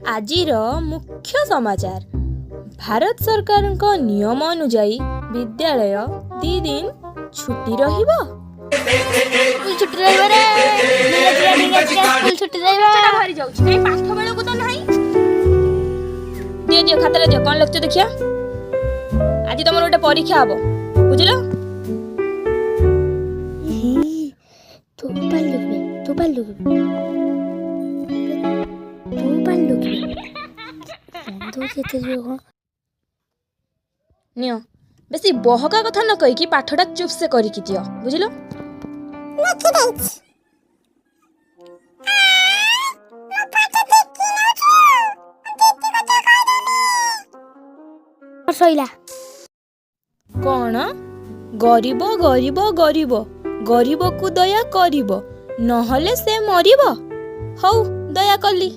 आजिर मुख्य समाचार। भारत सरकार नियम अनुजाई विद्यालय 2 दिन छुट्टी रहिबो। स्कूल छुट्टी रहिबो रे। स्कूल छुट्टी रहिबो। बाहरी जाउछि नै पाठ बेला को तो नाही। दियो खाता दियो कोन लेक्चर देखिया। आज तमर ओटा परीक्षा हबो बुझिलो। तू नियो बेसी बहका कथा न कहि कि पाठटा चुप से करि कि दियो बुझिलो। सइला कौन गरीब गरीब गरीब गरीब को दया करिब नहले से मरिब। हौ दया कली।